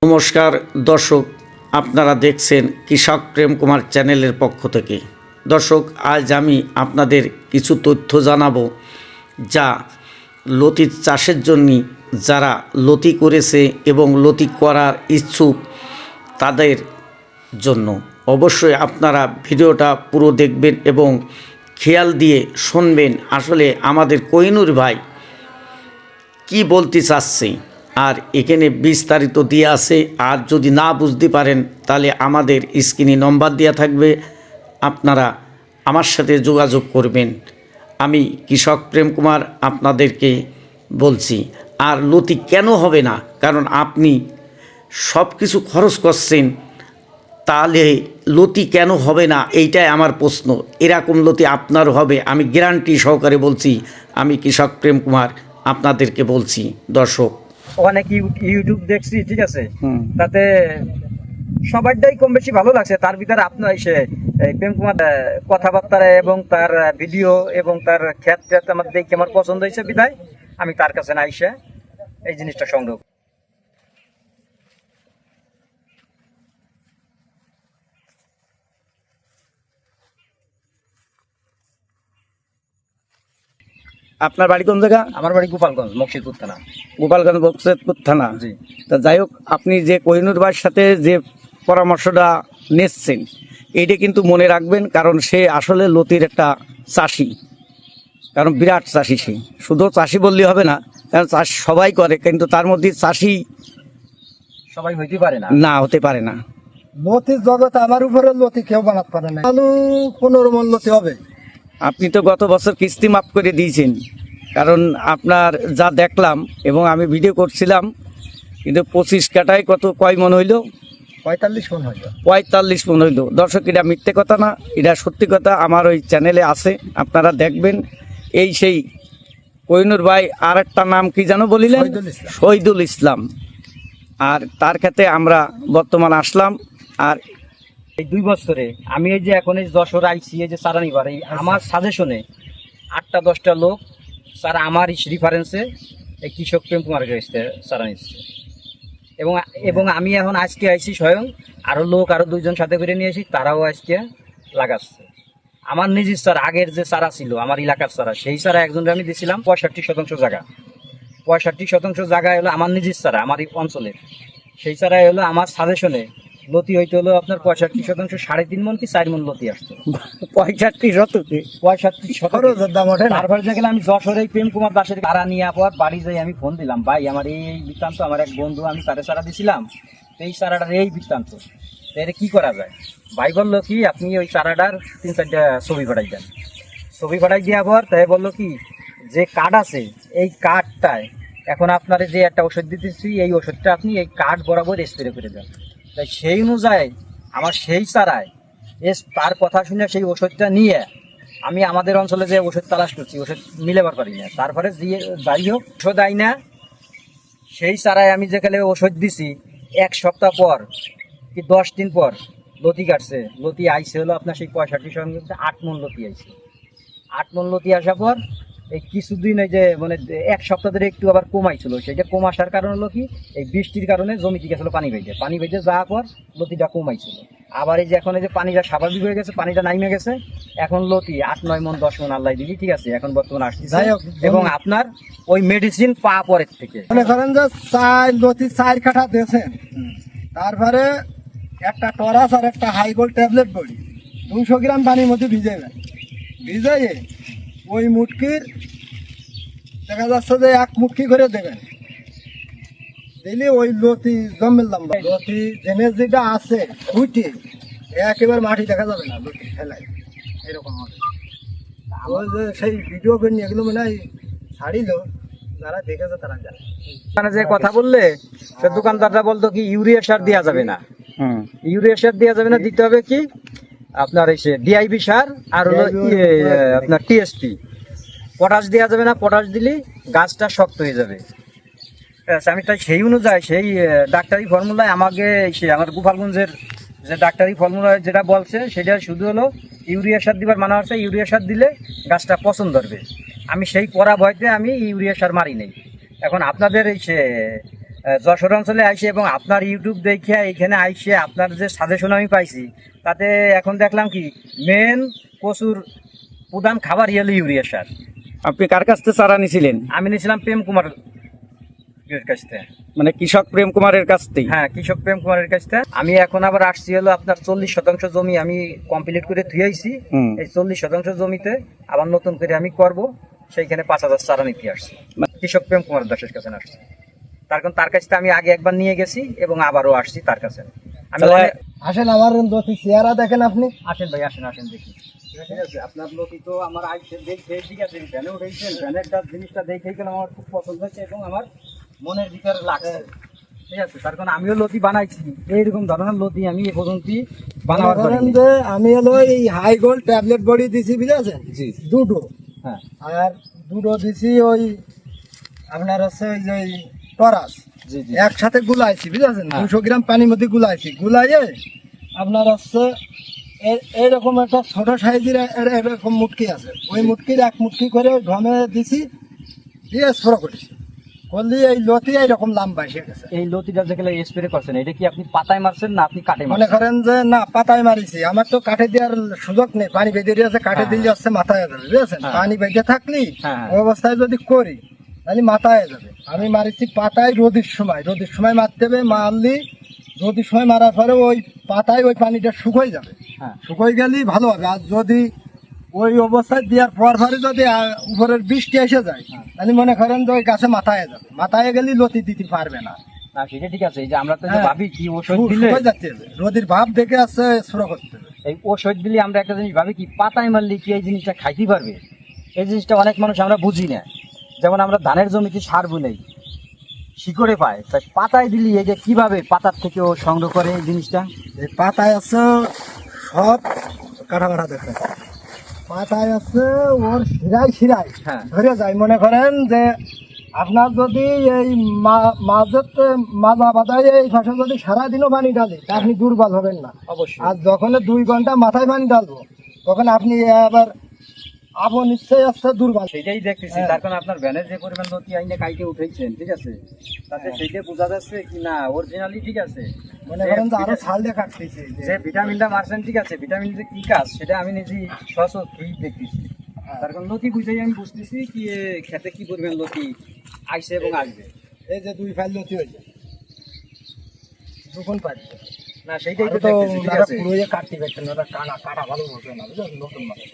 নমস্কার দর্শক, আপনারা দেখছেন কৃষক প্রেম কুমার চ্যানেলের পক্ষ থেকে। দর্শক, আজ আমি আপনাদের কিছু তথ্য জানাবো যা লতি চাষের জন্য যারা লতি করেছে এবং লতি করার ইচ্ছুক তাদের জন্য। অবশ্যই আপনারা ভিডিওটা পুরো দেখবেন এবং খেয়াল দিয়ে শুনবেন আসলে আমাদের কোহিনুর ভাই কি বলতে চাচ্ছে, আর এখানে বিস্তারিত দিয়ে আছে। আর যদি না বুঝতে পারেন তাহলে আমাদের স্ক্রিনে নম্বর দেওয়া থাকবে, আপনারা আমার সাথে যোগাযোগ করবেন। আমি কৃষক প্রেম কুমার আপনাদেরকে বলছি। আর লতি কেন হবে না, কারণ আপনি সব কিছু খরচ করছেন, তাহলে লতি কেন হবে না এইটাই আমার প্রশ্ন। এরকম লতি আপনার হবে, আমি গ্যারান্টি সহকারে বলছি। আমি কৃষক প্রেম কুমার আপনাদেরকে বলছি। দর্শক, অনেক ইউটিউব দেখছি, ঠিক আছে, তাতে সবাইটাই কম বেশি ভালো লাগছে। তার ভিতরে আপনার এসে প্রেম কুমার কথাবার্তা এবং তার ভিডিও এবং তার খ্যাত আমার দেখে আমার পছন্দ হয়েছে, বিধায় আমি তার কাছে না এসে এই জিনিসটা সংগ্রহ। আপনার বাড়ি কোন জায়গা? আমার বাড়ি গোপালগঞ্জ, মকসিদপুর থানা। গোপালগঞ্জ মকসিদপুর থানা। জি। তা যাই হোক, আপনি যে কোহিনুর ভাইয়ের সাথে যে পরামর্শটা নিচ্ছেন এইটা কিন্তু মনে রাখবেন, কারণ সে আসলে লতির একটা চাষি, কারণ বিরাট চাষি। সে শুধু চাষি বললেই হবে না, কারণ চাষ সবাই করে, কিন্তু তার মধ্যে চাষি সবাই হইতে পারে না, না হতে পারে না। লতির জগতে আমার উপরে লতি কেউ বানাতে পারে না। আলু 15 মন লতি হবে। আপনি তো গত বছর কিস্তি মাফ করে দিয়েছেন, কারণ আপনার যা দেখলাম এবং আমি ভিডিও করছিলাম, কিন্তু 25 কাটায় কয় মন হইল? 45 মন হইল। 45 মন হইল। দর্শক, এটা মিথ্যে কথা না, এটা সত্যি কথা। আমার ওই চ্যানেলে আছে, আপনারা দেখবেন। এই সেই কোহিনুর ভাই আর একটা নাম কি জানো বলিলেন? শহীদুল ইসলাম। আর তার ক্ষেত্রে আমরা বর্তমান আসলাম। আর এই 2 বছরে আমি এই যে এখন এই যশোর আইসি, এই যে সারা নিবার, এই আমার সাজেশনে 8টা-10টা লোক স্যার আমার রিফারেন্সে এই কৃষক প্রেম কুমার কাছে সারা নিচ্ছে। এবং আমি এখন আজকে আইসি স্বয়ং, আরও লোক আরও 2জন সাথে করে নিয়ে আসি, তারাও আজকে লাগাচ্ছে। আমার নিজের স্যার আগের যে চারা ছিল আমার এলাকার চারা, সেই চারা একজনকে আমি দিয়েছিলাম 65% জায়গা। 65% জায়গা হলো আমার নিজের চারা, আমার এই অঞ্চলের। সেই চারাই হলো আমার সাজেশনে লতি হইতে হলো আপনার 65%, 3.5 মন কি 4 মন লতি আসতো। 65 দাম ওঠে না। তারপরে দেখলে আমি যশোরে প্রেম কুমার দাসের ভাড়া নিয়ে পর বাড়ি যাই, আমি ফোন দিলাম, ভাই আমার এই বৃত্তান্ত, আমার এক বন্ধু আমি তারে চারা দিছিলাম, এই চারাটার এই বৃত্তান্ত, এর কি করা যায়? ভাই বললো কি, আপনি ওই চারাটার 3-4টা ছবি পাঠাই দেন। ছবি পাঠাই দেওয়ার পর তাই বললো কি, যে কার্ড আছে এই কার্ডটায় এখন আপনার যে একটা ওষুধ দিতেছি, এই ওষুধটা আপনি এই কার্ড বরাবর স্প্রে করে দেন। তাই সেই অনুযায়ী আমার সেই চারায় তার কথা শুনে সেই ওষুধটা নিয়ে আমি আমাদের অঞ্চলে যে ওষুধ তালাশ করছি, ওষুধ মিলেবার পারি না। তারপরে যাই হোক ওষুধ আই না, সেই চারায় আমি যেখানে ওষুধ দিছি 1 সপ্তাহ পর কি 10 দিন পর লতি কাটছে। লতি আইসে হলো আপনার সেই 65 8 মন লতি আইছে। 8 মন লতি আসার পর এই কিছুদিন এই যে মানে 1 সপ্তাহ ধরে একটু আবার কমাইছিল, সেটা কম আসার কারণ হলো কি, এই বৃষ্টির কারণে জমিতে গেছিল পানি বেঁধে যাওয়ার পর লতিটা কমাইছিল। আবার এই যে এখন এই যে পানিটা স্বাভাবিক হয়ে গেছে, পানিটা নাইমে গেছে, এখন লতি 8-9 মন 10 মন আল্লাহ দিলি, ঠিক আছে, এখন বর্তমানে আসতেছে। এবং আপনার ওই মেডিসিন পা পরের থেকে মনে করেন যে লতি 4 কাঠা দিয়েছেন, তারপরে একটা টরাস আর একটা হাইগোল্ড ট্যাবলেট বড়ি 200 গ্রাম পানির মধ্যে ভিজাইবেন। ভিজাইয়ে ওই মুটকির দেখা যাচ্ছে যে 1 মুটকি করে দেবেন, দিলে ওই লতি জমের লম্বা লতি জেনে যেটা আছে উঠে একেবারে মাটি দেখা যাবে না, লতি ফেলায় এরকম হবে। ওই যে সেই ভিডিও করে নিয়ে এগুলো মনে হয় ছাড়িল, যারা দেখেছে তারা জানে। মানে যে কথা বললে সে দোকানদাররা বলতো কি ইউরিয়া সার দেওয়া যাবে না, ইউরিয়া সার দেওয়া যাবে না, দিতে হবে কি আপনার এসে ডিআইবি সার আর হলো আপনার টিএসপি। পটাশ দেওয়া যাবে না, পটাশ দিলে গাছটা শক্ত হয়ে যাবে। আমি তাই সেই অনুযায়ী সেই ডাক্তারি ফর্মুলায় আমাকে আমার গোপালগঞ্জের যে ডাক্তারি ফর্মুলা যেটা বলছে সেটা শুধু হলো ইউরিয়া সার দিবার মানা হচ্ছে, ইউরিয়া সার দিলে গাছটা পছন্দ ধরবে। আমি সেই পরা ভয়তে আমি ইউরিয়া সার মারি নেই। এখন আপনাদের এই যশোর অঞ্চলে আইসি এবং আপনার ইউটিউব দেখে এখানে আইসে আপনার যে সাজেশন আমি পাইছি তাতে এখন দেখলাম কি মেন কচুর প্রধান খাবার হলো ইউরিয়া সার। আপনি কার কাছ থেকে চারা নিছিলেন? আমি নিয়েছিলাম প্রেম কুমার এর কাছ থেকে। মানে কৃষক প্রেম কুমারের কাছ থেকে? হ্যাঁ, কৃষক প্রেম কুমারের কাছ থেকে। আমি এখন আবার আসছি হলো আপনার 40% জমি আমি কমপ্লিট করে ধুয়েছি। এই 40% জমিতে আবার নতুন করে আমি করব, সেইখানে 5000 চারা নিতে আসছি। কৃষক প্রেম কুমার দাসের কাছে আসছি, তার কারণ তার কাছ থেকে আমি আগে একবার নিয়ে গেছি এবং আবারও আসছি তার কাছে। আমি আসেন আমার লতি চেহারা দেখেন আপনি। আসেন ভাই, আসেন আসেন দেখি। ঠিক আছে, আপনার লতি তো আমার আইসে দেখে ঠিক আছে, ভ্যানে উঠেছেন, ভ্যানের জিনিসটা দেখেই গেলাম, আমার খুব পছন্দ হয়েছে এবং আমার মনের ভিতরে লাগছে। ঠিক আছে, তার কারণ আমিও লতি বানাইছি, এইরকম ধরনের লতি আমি এ পর্যন্ত বানাবার ধরেন পারিনি। যে আমি হলো এই হাই গোল্ড ট্যাবলেট বডি দিছি বুঝেছেন, জি দুটো। হ্যাঁ, আর দুটো দিছি ওই আপনার হচ্ছে ওই যে টরাস, জি জি একসাথে গুলাইছি বুঝেছেন, হ্যাঁ। 200 গ্রাম পানির মধ্যে গুলাইছি। গুলাইয়ে আপনার হচ্ছে এইরকম একটা ছোট সাইজের এরকম মুটকি আছে, ওই মুটকির এক মুটকি করে ঘমে দিছি, দিয়ে স্প্রে করেছি। করলে এই লতি এইরকম লম্বা এসে গেছে। এই লতিটা যেগুলো স্প্রে করছেন এটা কি আপনি পাতায় মারছেন না আপনি কাটে মনে মারছেন? করেন যে না পাতায় মারিছি, আমার তো কাঠে দেওয়ার সুযোগ নেই, পানি বেঁধে দিয়েছে, কাঠে দিলে হচ্ছে মাথায় যাবে বুঝেছেন। হ্যাঁ। পানি বেঁধে থাকলি হ্যাঁ। ওই অবস্থায় যদি করি তাহলে মাথায় যাবে। আমি মারিছি পাতায় রোদের সময় মারতে হবে, মারলি রোদের সময় মারার পরে ওই পাতায় ওই পানিটা শুকোয় যাবে, হ্যাঁ। শুকোয় গেলেই ভালো হবে। আর যদি ওই অবস্থায় দেওয়ার পরে যদি উপরের বৃষ্টি এসে যায় তাহলে মনে করেন যে ওই গাছে মাথায় যাবে, মাথায় গেলেই লতি দিতে পারবে না। না সেটা ঠিক আছে, এই যে আমরা তো যে হ্যাঁ। ভাবি কি ওষুধ দিলে শুকোয় যাচ্ছে, রোদের ভাব দেখে আসছে স্প্রে করতে হবে। এই ওষুধ দিলে আমরা একটা জিনিস ভাবি কি পাতায় মারলে কি এই জিনিসটা খাইতে পারবে, এই জিনিসটা অনেক মানুষ আমরা বুঝি না। যেমন আমরা ধানের জমিতে সার বুনেই শিকড়ে পায়, তাই পাতায় দিলি এই যে কিভাবে পাতার থেকে ও সংগ্রহ করে এই জিনিসটা। এই পাতায় আছে সব কাটা দেখেন, পাতায় আছে ওর শিরায় হ্যাঁ। ধরে যায়। মনে করেন যে আপনার যদি এই মাজা বাদায় এই ফাঁসে যদি সারাদিনও পানি ডালে তা আপনি দুর্বল হবেন না। অবশ্যই। আর যখন 2 ঘন্টা মাথায় পানি ডালবো তখন আপনি আবার নিশ্চয়ই আসছে দুর্বল। সেটাই দেখতেছি, হ্যাঁ। তার কারণ আপনার ভ্যানের যে পরিমাণ লতি আইনে কাইটে উঠেছেন, ঠিক আছে, তাতে সেইটা বোঝা যাচ্ছে কি না অরিজিনালি ঠিক আছে। মনে করেন যে আরো ছাল দিয়ে কাটতেছি যে ভিটামিনটা মারছেন ঠিক আছে, ভিটামিন যে কি কাজ সেটা আমি নিজেই সচক্ষেই দেখতেছি। তার কারণ লতি বুঝেই আমি বুঝতেছি কি এ খেতে কি পরিমাণ লতি আইসে এবং আসবে। এই যে 2 ফাইল লতি হয়েছে দুখন পারি না সেইটাই তো তো দেখতেছি, ঠিক আছে। পুরো কাটতে পারছেন না, কাটা ভালো বলছে না বুঝলেন, নতুন মানুষ।